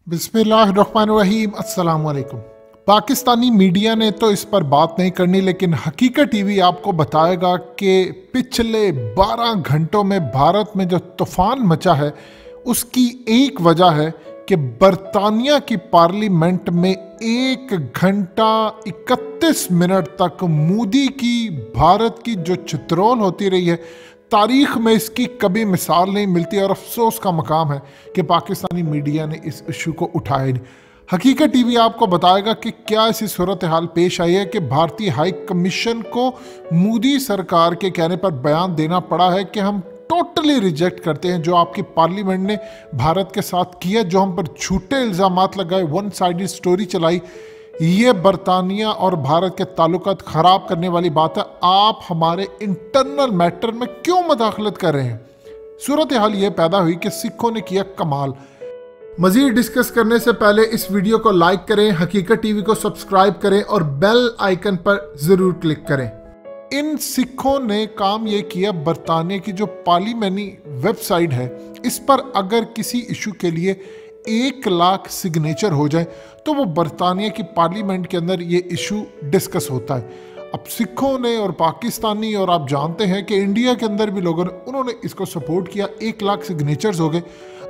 बिस्मिल्लाहिर्रहमानिर्रहीम। अस्सलाम वालेकुम। पाकिस्तानी मीडिया ने तो इस पर बात नहीं करनी, लेकिन हकीकत टीवी आपको बताएगा कि पिछले 12 घंटों में भारत में जो तूफान मचा है उसकी एक वजह है कि बरतानिया की पार्लियामेंट में 1 घंटा 31 मिनट तक मोदी की भारत की जो चित्रोल होती रही है, तारीख में इसकी कभी मिसाल नहीं मिलती। और अफसोस का मकाम है कि पाकिस्तानी मीडिया ने इस इशू को उठाया नहीं। हकीकत टीवी आपको बताएगा कि क्या ऐसी सूरत हाल पेश आई है कि भारतीय हाई कमीशन को मोदी सरकार के कहने पर बयान देना पड़ा है कि हम टोटली रिजेक्ट करते हैं जो आपकी पार्लियामेंट ने भारत के साथ किया, जो हम पर झूठे इल्ज़ामात लगाए, वन साइडेड स्टोरी चलाई। ये बरतानिया और भारत के ताल्लुकात ख़राब करने वाली बात है। आप हमारे इंटरनल मैटर में क्यों मदाखलत कर रहे हैं? सूरत हाल ये पैदा हुई कि सिखों ने किया कमाल। मज़ीद डिस्कस करने से पहले इस वीडियो को लाइक करें, हकीकत टीवी को सब्सक्राइब करें और बेल आइकन पर ज़रूर क्लिक करें। इन सिखों ने काम ये किया, बरतानिया की जो पार्लियामेंट्री वेबसाइट है इस पर अगर किसी इशू के लिए 1 लाख सिग्नेचर हो जाए तो वो बरतानिया की पार्लियामेंट के अंदर ये इशू डिस्कस होता है। अब सिखों ने और पाकिस्तानी और आप जानते हैं कि इंडिया के अंदर भी लोगों ने उन्होंने इसको सपोर्ट किया, 1 लाख सिग्नेचर्स हो गए।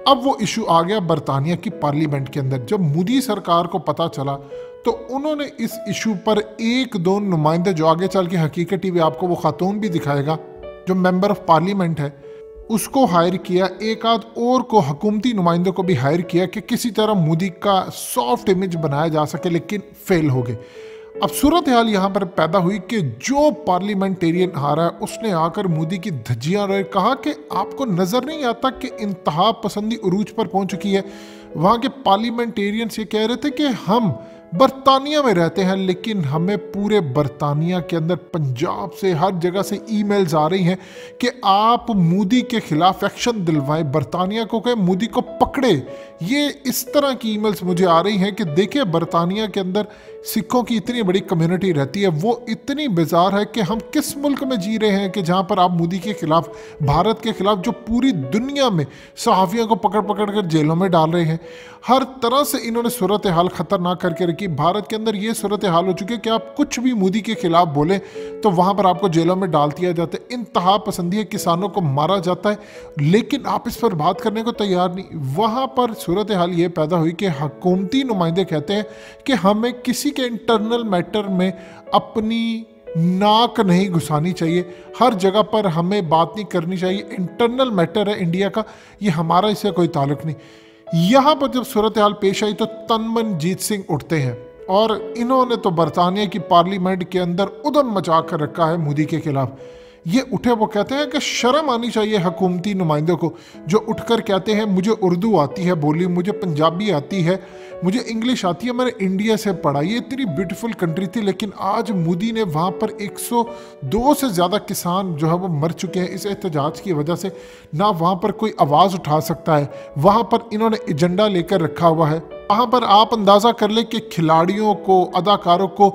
अब वो इशू आ गया बरतानिया की पार्लियामेंट के अंदर। जब मोदी सरकार को पता चला तो उन्होंने इस इशू पर 1-2 नुमाइंदे, जो आगे चल के हकीकत टीवी आपको वो खातून भी दिखाएगा जो मेंबर ऑफ पार्लियामेंट है, उसको हायर किया। एक आध और को हुकूमती नुमाइंदों को भी हायर किया कि किसी तरह मोदी का सॉफ्ट इमेज बनाया जा सके, लेकिन फेल हो गए। अब सूरत हाल यहाँ पर पैदा हुई कि जो पार्लियामेंटेरियन हारा है उसने आकर मोदी की धज्जियां रहे, कहा कि आपको नज़र नहीं आता कि इंतहा पसंदी उरूज पर पहुंच चुकी है। वहाँ के पार्लियामेंटेरियंस ये कह रहे थे कि हम बरतानिया में रहते हैं, लेकिन हमें पूरे बरतानिया के अंदर पंजाब से हर जगह से ईमेल्स आ रही हैं कि आप मोदी के खिलाफ एक्शन दिलवाएं, बरतानिया को कहें मोदी को पकड़े। ये इस तरह की ईमेल्स मुझे आ रही हैं कि देखिए बरतानिया के अंदर सिखों की इतनी बड़ी कम्युनिटी रहती है, वो इतनी बेजार है कि हम किस मुल्क में जी रहे हैं कि जहाँ पर आप मोदी के खिलाफ, भारत के खिलाफ, जो पूरी दुनिया में सहाफ़ियों को पकड़ पकड़ कर जेलों में डाल रहे हैं। हर तरह से इन्होंने सूरत हाल ख़तरनाक करके रखी। भारत के अंदर ये सूरत हाल हो चुकी है कि आप कुछ भी मोदी के खिलाफ बोलें तो वहाँ पर आपको जेलों में डाल दिया जाता है। इंतहा पसंदी है, किसानों को मारा जाता है, लेकिन आप इस पर बात करने को तैयार नहीं। वहाँ पर सूरत हाल ये पैदा हुई कि हुकूमती नुमाइंदे कहते हैं कि हमें किसी के इंटरनल मैटर में अपनी नाक नहीं घुसानी चाहिए, हर जगह पर हमें बात नहीं करनी चाहिए। इंटरनल मैटर है इंडिया का, ये हमारा इससे कोई ताल्लुक नहीं। यहाँ पर जब सूरत हाल पेश आई तो तनमनजीत सिंह उठते हैं और इन्होंने तो बरतानिया की पार्लियामेंट के अंदर उधम मचा कर रखा है मोदी के खिलाफ। ये उठे, वो कहते हैं कि शर्म आनी चाहिए हुकूमती नुमाइंदों को, जो उठकर कहते हैं मुझे उर्दू आती है बोली, मुझे पंजाबी आती है, मुझे इंग्लिश आती है, मैंने इंडिया से पढ़ा, ये इतनी ब्यूटीफुल कंट्री थी। लेकिन आज मोदी ने वहाँ पर 102 से ज़्यादा किसान जो है वो मर चुके हैं इस एहतजाज की वजह से। ना वहाँ पर कोई आवाज़ उठा सकता है, वहाँ पर इन्होंने एजेंडा लेकर रखा हुआ है। वहाँ पर आप अंदाज़ा कर ले कि खिलाड़ियों को, अदाकारों को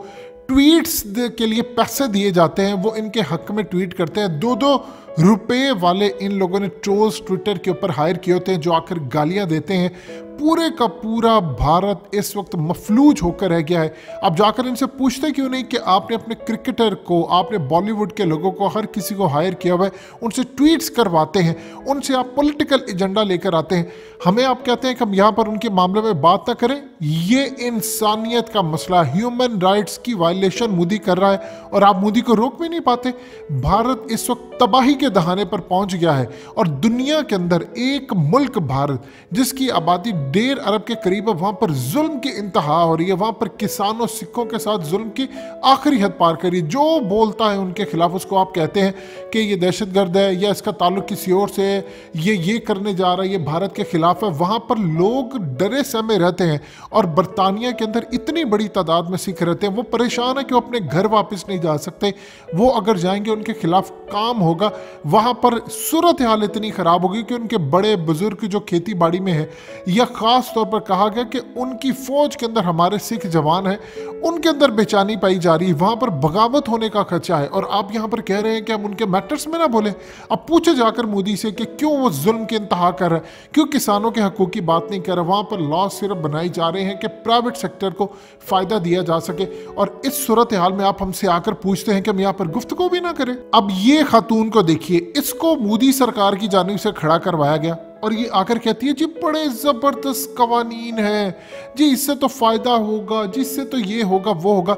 ट्वीट्स के लिए पैसे दिए जाते हैं, वो इनके हक में ट्वीट करते हैं। 2-2 रुपये वाले इन लोगों ने ट्रोल्स ट्विटर के ऊपर हायर किए होते हैं जो आकर गालियां देते हैं। पूरे का पूरा भारत इस वक्त मफलूज होकर रह गया है। अब जाकर इनसे पूछते क्यों नहीं कि आपने अपने क्रिकेटर को, आपने बॉलीवुड के लोगों को, हर किसी को हायर किया हुआ है, उनसे ट्वीट्स करवाते हैं, उनसे आप पॉलिटिकल एजेंडा लेकर आते हैं। हमें आप कहते हैं कि हम यहाँ पर उनके मामले में बात ना करें। ये इंसानियत का मसला, ह्यूमन राइट्स की वायलेशन मोदी कर रहा है और आप मोदी को रोक भी नहीं पाते। भारत इस वक्त तबाही के दहाने पर पहुंच गया है और दुनिया के अंदर एक मुल्क भारत जिसकी आबादी 1.5 अरब के करीब है, वहाँ पर जुल्म की इंतहा हो रही है। वहाँ पर किसानों, सिखों के साथ जुल्म की आखिरी हद पार करी। जो बोलता है उनके खिलाफ उसको आप कहते हैं कि ये दहशतगर्द है या इसका ताल्लुक किसी और से है, ये करने जा रहा है, ये भारत के खिलाफ है। वहाँ पर लोग डरे सहमे रहते हैं और बरतानिया के अंदर इतनी बड़ी तादाद में सिख रहते हैं, वो परेशान है कि वो अपने घर वापस नहीं जा सकते। वो अगर जाएंगे उनके खिलाफ काम होगा। वहाँ पर सूरत हाल इतनी ख़राब होगी कि उनके बड़े बुजुर्ग जो खेती बाड़ी में है, या ख़ास तौर पर कहा गया कि उनकी फ़ौज के अंदर हमारे सिख जवान हैं, उनके अंदर बेचैनी पाई जा रही है, वहाँ पर बगावत होने का खर्चा है। और आप यहाँ पर कह रहे हैं कि हम उनके मैटर्स में ना बोलें। अब पूछे जाकर मोदी से कि क्यों वो जुल्म की इंतहा कर रहा है, क्यों किसानों के हकूक़ की बात नहीं कर रहा। वहाँ पर लॉ सिर्फ बनाई जा रहे हैं कि प्राइवेट सेक्टर को फ़ायदा दिया जा सके, और इस सूरत हाल में आप हमसे आकर पूछते हैं कि हम यहाँ पर गुफ्तगू भी ना करें। अब ये खातून को देखिए, इसको मोदी सरकार की जानिब से खड़ा करवाया गया और ये आकर कहती है जी बड़े ज़बरदस्त कवानीन है जी, इससे तो फ़ायदा होगा, जिससे तो ये होगा वो होगा।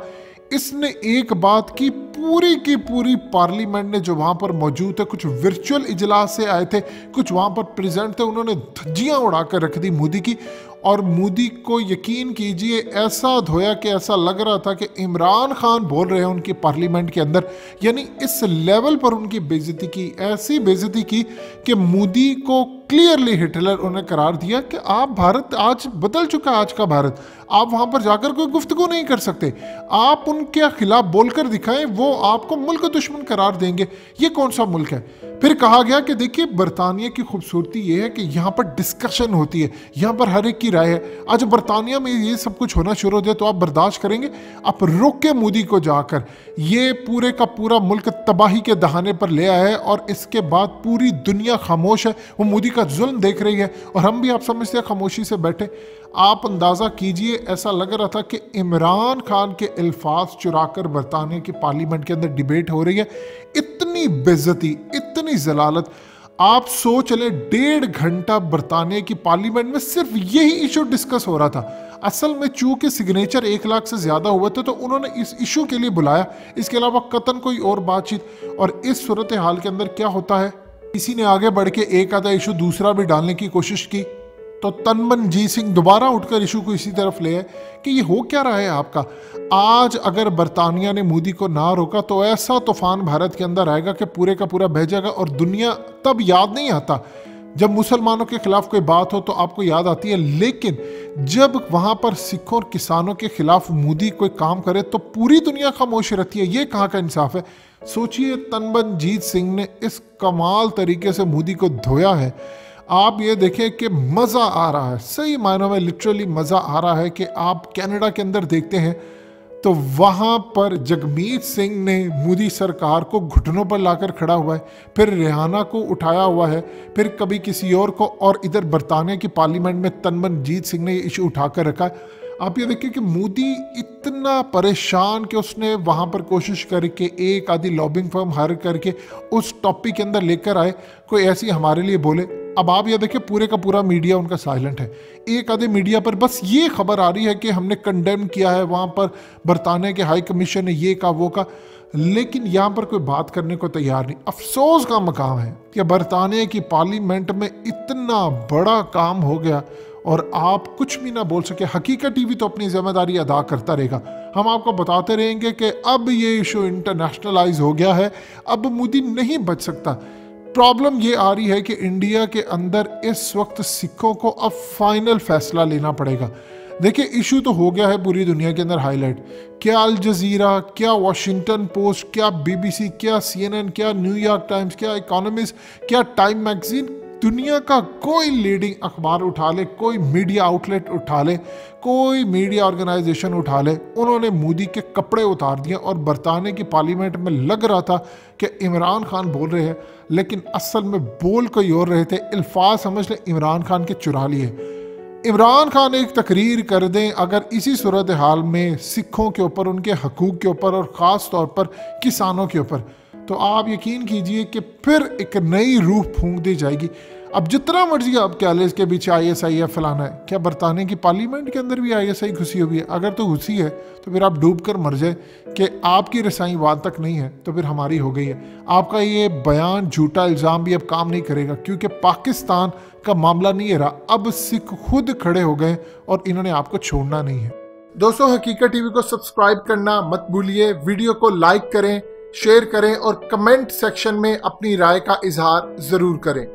इसने एक बात की पूरी पार्लियामेंट ने जो वहाँ पर मौजूद है, कुछ वर्चुअल इजलास से आए थे, कुछ वहाँ पर प्रेजेंट थे, उन्होंने धज्जियाँ उड़ाकर रख दी मोदी की। और मोदी को यकीन कीजिए ऐसा धोया कि ऐसा लग रहा था कि इमरान खान बोल रहे हैं उनकी पार्लियामेंट के अंदर। यानी इस लेवल पर उनकी बेइज्जती की, ऐसी बेइज्जती की कि मोदी को क्लियरली हिटलर उन्हें करार दिया कि आप, भारत आज बदल चुका है, आज का भारत, आप वहाँ पर जाकर कोई गुफ्तगू नहीं कर सकते, आप उनके खिलाफ बोलकर दिखाएं, वो आपको मुल्क दुश्मन करार देंगे। ये कौन सा मुल्क है? फिर कहा गया कि देखिए बरतानिया की खूबसूरती ये है कि यहाँ पर डिस्कशन होती है, यहाँ पर हर एक की राय है। आज बरतानिया में ये सब कुछ होना शुरू हो जाए तो आप बर्दाश्त करेंगे? आप रोक के मोदी को जाकर ये पूरे का पूरा मुल्क तबाही के दहाने पर ले आया है, और इसके बाद पूरी दुनिया खामोश है, वो मोदी का जुल्म देख रही है, और हम भी आप समझते हैं खामोशी से बैठे। आप अंदाज़ा कीजिए, ऐसा लग रहा था कि इमरान खान के अल्फाज चुराकर बरतानिया की पार्लियामेंट के अंदर डिबेट हो रही है। इतनी बेइज्जती, इतनी जलालत। आप सोच लें 1.5 घंटा बरतानिया की पार्लियामेंट में सिर्फ यही इशू डिस्कस हो रहा था। असल में चूंकि सिग्नेचर 1 लाख से ज़्यादा हुए थे तो उन्होंने इस इशू के लिए बुलाया, इसके अलावा कतन कोई और बातचीत। और इस सूरत हाल के अंदर क्या होता है, किसी ने आगे बढ़ के एक आधा इशू दूसरा भी डालने की कोशिश की तो तनमनजीत सिंह दोबारा उठकर इशू को इसी तरफ ले आए कि ये हो क्या रहा है आपका। आज अगर बरतानिया ने मोदी को ना रोका तो ऐसा तूफान भारत के अंदर आएगा कि पूरे का पूरा बह जाएगा। और दुनिया तब याद नहीं आता जब मुसलमानों के खिलाफ कोई बात हो तो आपको याद आती है, लेकिन जब वहाँ पर सिखों और किसानों के खिलाफ मोदी कोई काम करे तो पूरी दुनिया खामोश रहती है। ये कहाँ का इंसाफ है? सोचिए, तनमनजीत सिंह ने इस कमाल तरीके से मोदी को धोया है। आप ये देखें कि मज़ा आ रहा है, सही मायनों में लिटरली मज़ा आ रहा है कि आप कनाडा के अंदर देखते हैं तो वहाँ पर जगमीत सिंह ने मोदी सरकार को घुटनों पर लाकर खड़ा हुआ है, फिर रिहाना को उठाया हुआ है, फिर कभी किसी और को, और इधर बरतानिया की पार्लियामेंट में तनमनजीत सिंह ने ये इशू उठाकर रखा है। आप ये देखिए कि मोदी इतना परेशान कि उसने वहाँ पर कोशिश करके एक आधी लॉबिंग फर्म हायर करके उस टॉपिक के अंदर लेकर आए, कोई ऐसी हमारे लिए बोले। अब आप ये देखिए पूरे का पूरा मीडिया उनका साइलेंट है। एक आधे मीडिया पर बस ये खबर आ रही है कि हमने कंडेम किया है, वहाँ पर बरतानिया के हाई कमीशन ने ये कहा वो कहा, लेकिन यहाँ पर कोई बात करने को तैयार नहीं। अफसोस का मकाम है कि बरतानिया की पार्लियामेंट में इतना बड़ा काम हो गया और आप कुछ भी ना बोल सके। हकीकत टीवी तो अपनी जिम्मेदारी अदा करता रहेगा, हम आपको बताते रहेंगे कि अब ये इशू इंटरनेशनलाइज हो गया है, अब मोदी नहीं बच सकता। प्रॉब्लम ये आ रही है कि इंडिया के अंदर इस वक्त सिखों को अब फाइनल फैसला लेना पड़ेगा। देखिए, इशू तो हो गया है पूरी दुनिया के अंदर हाईलाइट, क्या अल जजीरा, क्या वॉशिंगटन पोस्ट, क्या BBC, क्या CNN, क्या न्यूयॉर्क टाइम्स, क्या इकोनॉमिस्ट, क्या टाइम मैगजीन, दुनिया का कोई लीडिंग अखबार उठा ले, कोई मीडिया आउटलेट उठा ले, कोई मीडिया ऑर्गेनाइजेशन उठा ले, उन्होंने मोदी के कपड़े उतार दिए। और बरतानिया की पार्लियामेंट में लग रहा था कि इमरान खान बोल रहे हैं, लेकिन असल में बोल कोई और रहे थे। अल्फाज समझ ले इमरान खान के चुरा लिए। इमरान खान एक तकरीर कर दें अगर इसी सूरत हाल में सिखों के ऊपर, उनके हकूक़ के ऊपर और ख़ास तौर पर किसानों के ऊपर, तो आप यकीन कीजिए कि फिर एक नई रूह फूंक दी जाएगी। अब जितना मर्जी आप क्या ले, इसके पीछे ISI है, फलाना है, क्या बरतानिया की पार्लियामेंट के अंदर भी ISI घुसी हुई है? अगर तो घुसी है तो फिर आप डूब कर मर जाए कि आपकी रसाई वहाँ तक नहीं है तो फिर हमारी हो गई है। आपका ये बयान, झूठा इल्ज़ाम भी अब काम नहीं करेगा, क्योंकि पाकिस्तान का मामला नहीं रहा, अब सिख खुद खड़े हो गए और इन्होंने आपको छोड़ना नहीं है। दोस्तों, हकीकत टीवी को सब्सक्राइब करना मत भूलिए, वीडियो को लाइक करें, शेयर करें और कमेंट सेक्शन में अपनी राय का इजहार ज़रूर करें।